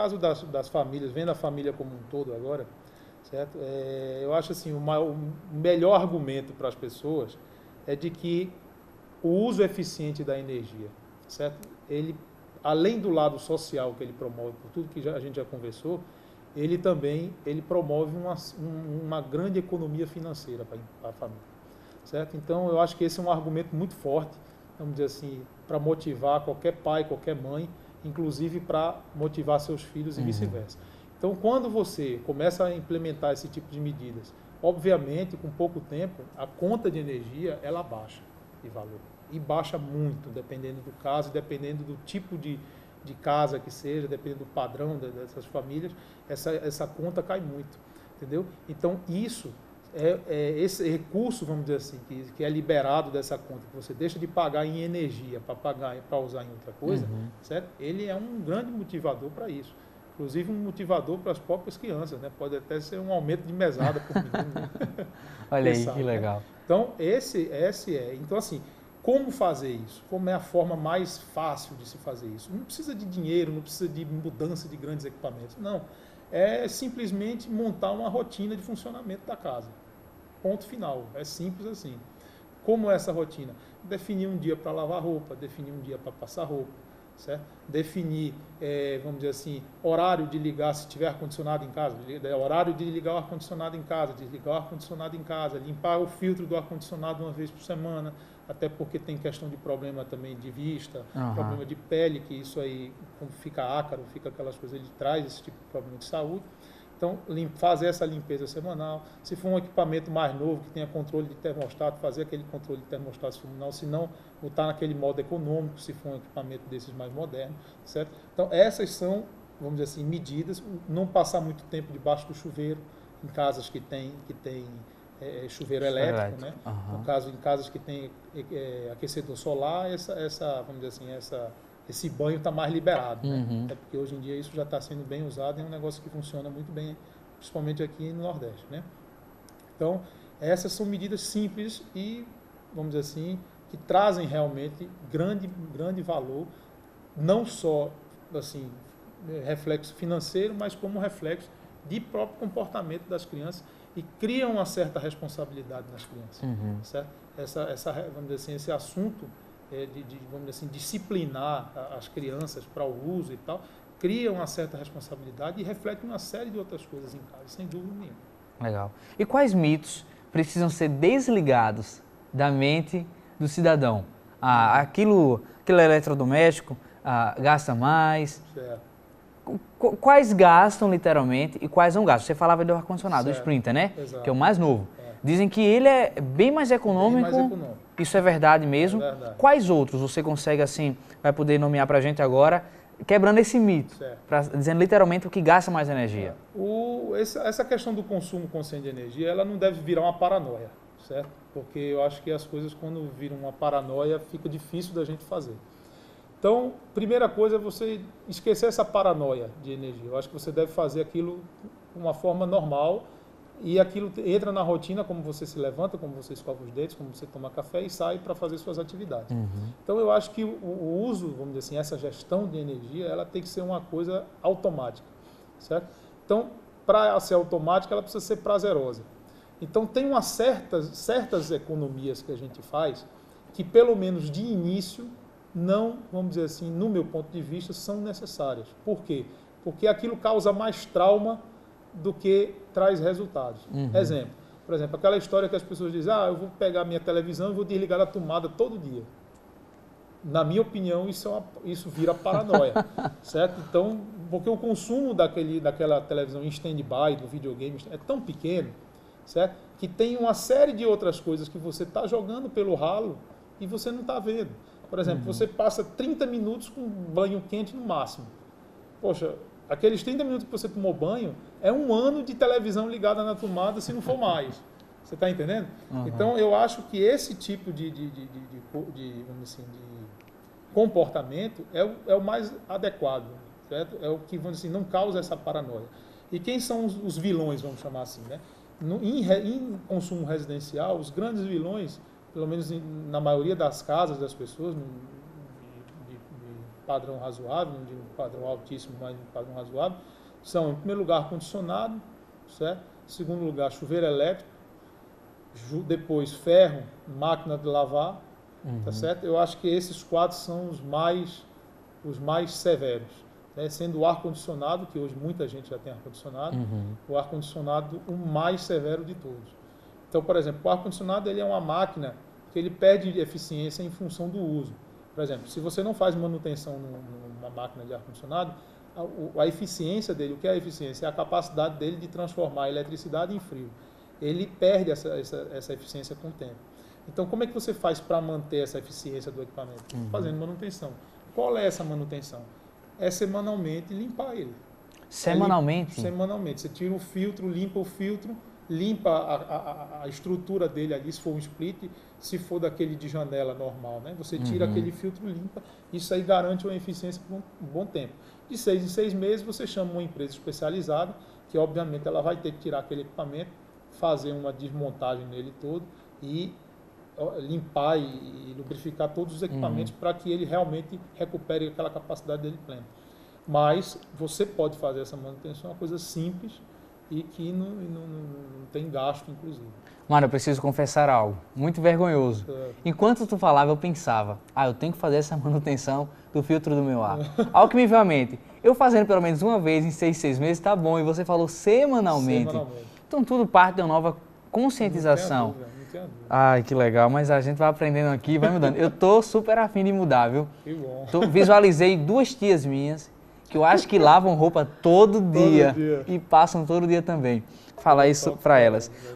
caso das famílias, vendo a família como um todo agora, certo? Eu acho assim, o melhor argumento para as pessoas é de que o uso eficiente da energia, certo? Ele, além do lado social que ele promove, por tudo que a gente já conversou, ele também promove uma grande economia financeira para a família, certo? Então, eu acho que esse é um argumento muito forte, vamos dizer assim, para motivar qualquer pai, qualquer mãe, inclusive para motivar seus filhos e vice-versa. Então, quando você começa a implementar esse tipo de medidas, obviamente, com pouco tempo, a conta de energia, ela baixa de valor. E baixa muito, dependendo do caso, dependendo do tipo de casa que seja, dependendo do padrão dessas famílias, essa conta cai muito, entendeu? Então, esse recurso, vamos dizer assim, que é liberado dessa conta, que você deixa de pagar em energia para usar em outra coisa, certo? Ele é um grande motivador para isso. Inclusive um motivador para as próprias crianças, né? Pode até ser um aumento de mesada por menino. Né? Olha aí, que legal. Né? Então, Então, assim, como fazer isso? Como é a forma mais fácil de se fazer isso? Não precisa de dinheiro, não precisa de mudança de grandes equipamentos. Não. É simplesmente montar uma rotina de funcionamento da casa. Ponto final. É simples assim. Como é essa rotina? Definir um dia para lavar roupa, definir um dia para passar roupa, certo? Definir, vamos dizer assim, horário de ligar, se tiver ar-condicionado em casa, horário de ligar o ar-condicionado em casa, desligar o ar-condicionado em casa, limpar o filtro do ar-condicionado uma vez por semana, até porque tem questão de problema também de vista, problema de pele, que isso aí, como fica ácaro, fica aquelas coisas, ele traz esse tipo de problema de saúde. Então, fazer essa limpeza semanal. Se for um equipamento mais novo, que tenha controle de termostato, fazer aquele controle de termostato semanal, se não, botar naquele modo econômico, se for um equipamento desses mais modernos, certo? Então, essas são, vamos dizer assim, medidas. Não passar muito tempo debaixo do chuveiro, em casas que tem chuveiro elétrico, né? No caso, em casas que tem aquecedor solar, vamos dizer assim, esse banho está mais liberado, né? É porque hoje em dia isso já está sendo bem usado e é um negócio que funciona muito bem, principalmente aqui no Nordeste, né? Então, essas são medidas simples e, vamos dizer assim, que trazem realmente grande valor, não só assim, reflexo financeiro, mas como reflexo de próprio comportamento das crianças e criam uma certa responsabilidade nas crianças, certo? Vamos dizer assim, esse assunto vamos dizer assim, disciplinar as crianças para o uso e tal, cria uma certa responsabilidade e reflete uma série de outras coisas em casa, sem dúvida nenhuma. Legal. E quais mitos precisam ser desligados da mente do cidadão? Aquilo eletrodoméstico gasta mais? Certo. Quais gastam literalmente e quais não gastam? Você falava do ar-condicionado, do Certo. Sprinter, né? Exato. Que é o mais novo. Dizem que ele é bem mais econômico. Isso é verdade mesmo? É verdade. Quais outros você consegue, assim, vai poder nomear pra gente agora, quebrando esse mito, dizendo literalmente o que gasta mais energia? Essa questão do consumo consciente de energia, ela não deve virar uma paranoia, certo? Porque eu acho que as coisas, quando viram uma paranoia, fica difícil da gente fazer. Então, primeira coisa é você esquecer essa paranoia de energia. Eu acho que você deve fazer aquilo de uma forma normal e aquilo entra na rotina, como você se levanta, como você escova os dentes, como você toma café e sai para fazer suas atividades. Então, eu acho que o uso, vamos dizer assim, essa gestão de energia, ela tem que ser uma coisa automática, certo? Então, para ser automática, ela precisa ser prazerosa. Então, tem certas economias que a gente faz que, pelo menos de início, não, vamos dizer assim, no meu ponto de vista, são necessárias. Por quê? Porque aquilo causa mais trauma do que traz resultados. Exemplo, por exemplo, aquela história que as pessoas dizem, eu vou pegar minha televisão e vou desligar a tomada todo dia. Na minha opinião, isso vira paranoia, certo? Então, porque o consumo daquela televisão em stand-by, do videogame, é tão pequeno, certo? Que tem uma série de outras coisas que você está jogando pelo ralo e você não está vendo. Por exemplo, você passa 30 minutos com banho quente no máximo. Poxa, aqueles 30 minutos que você tomou banho é um ano de televisão ligada na tomada, se não for mais. Você está entendendo? Então, eu acho que esse tipo vamos dizer assim, de comportamento é o mais adequado, certo? É o que, vamos dizer assim, não causa essa paranoia. E quem são os vilões, vamos chamar assim, né? Em consumo residencial, os grandes vilões, pelo menos na maioria das casas das pessoas, padrão razoável, não digo padrão altíssimo, mas um padrão razoável, são, em primeiro lugar, ar-condicionado, certo? Em segundo lugar, chuveiro elétrico, depois ferro, máquina de lavar, tá certo? Eu acho que esses 4 são os mais severos, né? Sendo o ar-condicionado, que hoje muita gente já tem ar-condicionado, o ar-condicionado o mais severo de todos. Então, por exemplo, o ar-condicionado ele é uma máquina que ele perde eficiência em função do uso. Por exemplo, se você não faz manutenção numa máquina de ar-condicionado, a eficiência dele, o que é a eficiência? É a capacidade dele de transformar a eletricidade em frio. Ele perde essa eficiência com o tempo. Então, como é que você faz para manter essa eficiência do equipamento? Fazendo manutenção. Qual é essa manutenção? É semanalmente limpar ele. Semanalmente? Semanalmente. Você tira o filtro, limpa a estrutura dele ali, se for um split, se for daquele de janela normal, né? Você tira aquele filtro, limpa, isso aí garante uma eficiência por um bom tempo. De 6 em 6 meses você chama uma empresa especializada, que obviamente ela vai ter que tirar aquele equipamento, fazer uma desmontagem nele todo e limpar e lubrificar todos os equipamentos para que ele realmente recupere aquela capacidade dele plena. Mas você pode fazer essa manutenção, é uma coisa simples, e que não tem gasto, inclusive. Mano, eu preciso confessar algo muito vergonhoso. Enquanto tu falava, eu pensava, eu tenho que fazer essa manutenção do filtro do meu ar. Algo que me veio à mente. Eu fazendo pelo menos uma vez em 6 meses, tá bom. E você falou semanalmente. Então tudo parte de uma nova conscientização. Não tenho dúvida. Ai, que legal. Mas a gente vai aprendendo aqui e vai mudando. Eu tô super afim de mudar, viu? Que bom. Visualizei 2 tias minhas que eu acho que lavam roupa todo dia e passam todo dia também. Falar isso para elas.